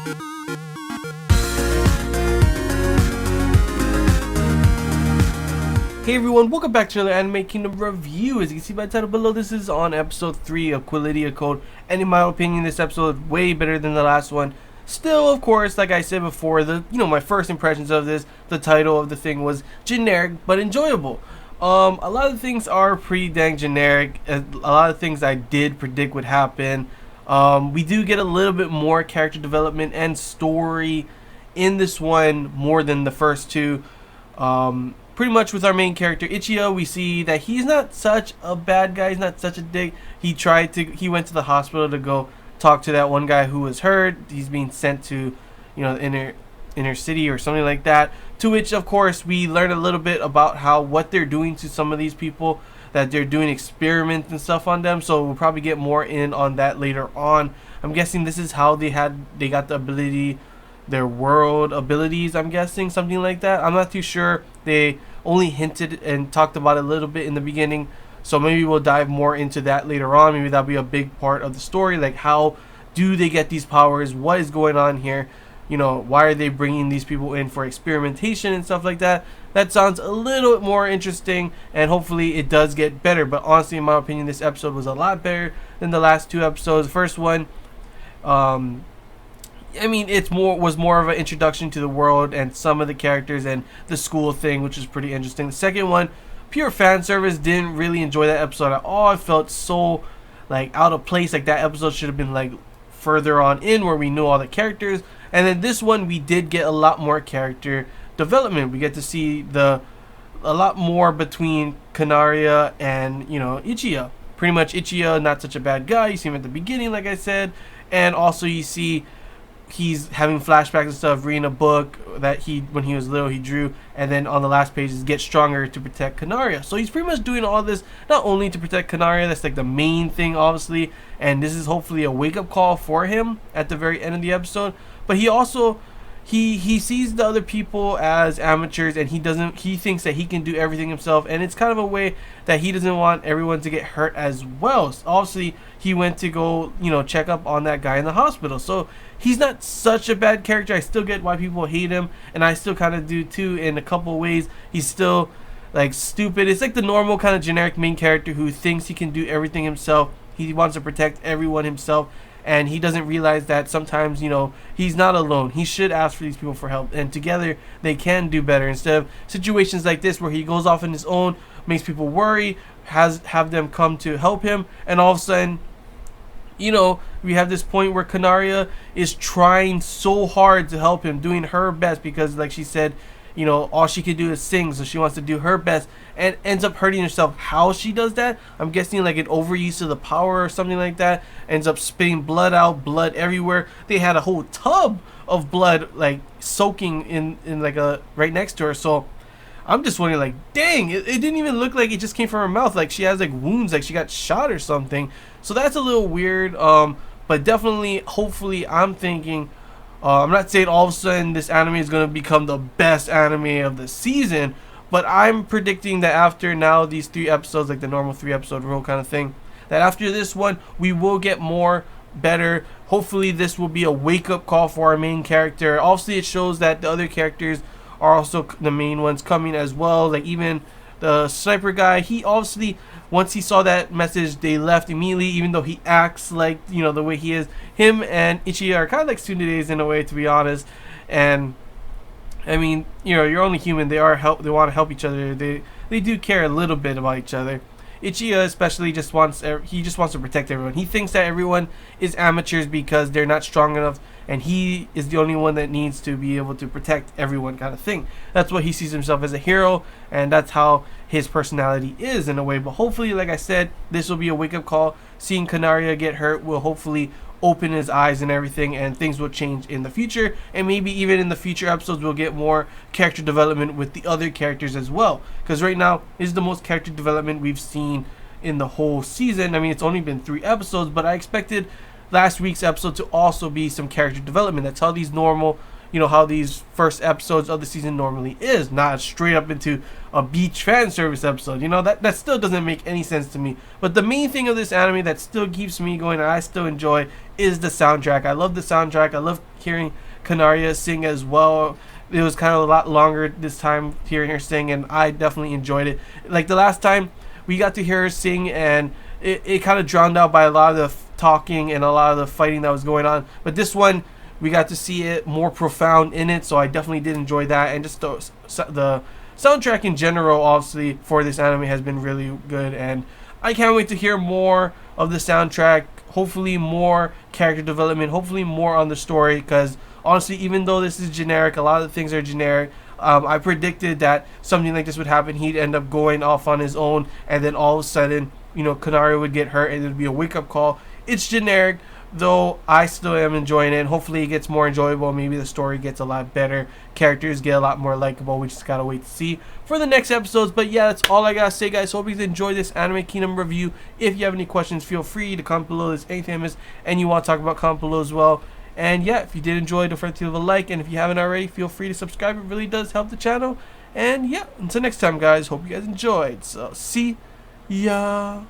Hey everyone, welcome back to another Anime Kingdom review. As you can see by the title below, this is on episode 3 of Qualidea Code, and in my opinion, this episode is way better than the last one. Still, of course, like I said before, my first impressions of this, the title of the thing was generic but enjoyable. A lot of things are pretty dang generic. A lot of things I did predict would happen. We do get a little bit more character development and story in this one more than the first two. Pretty much with our main character Ichigo, we see that he's not such a bad guy. He's not such a dick. He went to the hospital to go talk to that one guy who was hurt. He's being sent to, inner city or something like that. To which, of course, we learn a little bit about what they're doing to some of these people, that they're doing experiments and stuff on them. So we'll probably get more in on that later on. I'm guessing this is how they got the ability, their world abilities. I'm guessing something like that. I'm not too sure. They only hinted and talked about it a little bit in the beginning, so maybe we'll dive more into that later on. Maybe that'll be a big part of the story, like how do they get these powers, what is going on here, why are they bringing these people in for experimentation and stuff like that. That sounds a little bit more interesting, and hopefully it does get better. But honestly, in my opinion, this episode was a lot better than the last two episodes. The first one, was more of an introduction to the world and some of the characters and the school thing, which is pretty interesting. The second one, pure fan service. Didn't really enjoy that episode at all. I felt so out of place. Like that episode should have been further on in where we knew all the characters. And then this one, we did get a lot more character development. We get to see a lot more between Canaria and Ichigo. Pretty much Ichigo, not such a bad guy. You see him at the beginning, like I said, and also you see he's having flashbacks and stuff, reading a book that when he was little, he drew, and then on the last page is get stronger to protect Canaria. So he's pretty much doing all this not only to protect Canaria, that's the main thing, obviously, and this is hopefully a wake-up call for him at the very end of the episode. But he also he sees the other people as amateurs, and he thinks that he can do everything himself, and it's kind of a way that he doesn't want everyone to get hurt as well. So obviously he went to go check up on that guy in the hospital, so he's not such a bad character. I still get why people hate him, and I still kind of do too in a couple ways. He's still stupid. It's the normal kind of generic main character who thinks he can do everything himself. He wants to protect everyone himself, and he doesn't realize that sometimes he's not alone. He should ask for these people for help, and together they can do better, instead of situations like this where he goes off on his own, makes people worry, have them come to help him, and all of a sudden we have this point where Canaria is trying so hard to help him, doing her best, because like she said, all she can do is sing, so she wants to do her best, and ends up hurting herself. How she does that, I'm guessing an overuse of the power or something like that, ends up spitting blood out, blood everywhere. They had a whole tub of blood soaking in right next to her. So I'm just wondering, dang, it didn't even look like it just came from her mouth. She has wounds, she got shot or something. So that's a little weird. But definitely, hopefully, I'm thinking, I'm not saying all of a sudden this anime is going to become the best anime of the season, but I'm predicting that after now these 3 episodes, the normal 3-episode rule kind of thing, that after this one, we will get more better. Hopefully this will be a wake-up call for our main character. Obviously it shows that the other characters are also the main ones coming as well. Even the sniper guy, he obviously, once he saw that message, they left immediately, even though he acts the way he is. Him and Ichigo are kind of like tsunedes in a way, to be honest. And I mean, you're only human. They want to help each other. They do care a little bit about each other. Ichigo especially just wants to protect everyone. He thinks that everyone is amateurs because they're not strong enough, and he is the only one that needs to be able to protect everyone, kind of thing. That's what he sees himself, as a hero, and that's how his personality is in a way. But hopefully, like I said, this will be a wake-up call. Seeing Canaria get hurt will hopefully open his eyes and everything, and things will change in the future, and maybe even in the future episodes we'll get more character development with the other characters as well, because right now is the most character development we've seen in the whole season. I mean, it's only been 3 episodes, but I expected last week's episode to also be some character development. That's how these normal how these first episodes of the season normally is, not straight up into a beach fan service episode. That still doesn't make any sense to me. But the main thing of this anime that still keeps me going and I still enjoy is the soundtrack. I love the soundtrack. I love hearing Kanaria sing as well. It was kind of a lot longer this time hearing her sing, and I definitely enjoyed it. Like the last time we got to hear her sing, and it kind of drowned out by a lot of the talking and a lot of the fighting that was going on. But this one, we got to see it more profound in it, so I definitely did enjoy that. And just the soundtrack in general, obviously, for this anime has been really good, and I can't wait to hear more of the soundtrack. Hopefully more character development, hopefully more on the story, because honestly, even though this is generic, a lot of the things are generic. I predicted that something like this would happen. He'd end up going off on his own, and then all of a sudden, Kanaria would get hurt, and it'd be a wake-up call. It's generic, though I still am enjoying it. Hopefully it gets more enjoyable. Maybe the story gets a lot better. Characters get a lot more likable. We just gotta wait to see for the next episodes. But yeah, that's all I gotta say, guys. Hope you enjoyed this Anime Kingdom review. If you have any questions, feel free to comment below. There's anything I missed and you want to talk about, comment below as well. And yeah, if you did enjoy, don't forget to leave a like. And if you haven't already, feel free to subscribe. It really does help the channel. And yeah, until next time, guys. Hope you guys enjoyed. So see ya.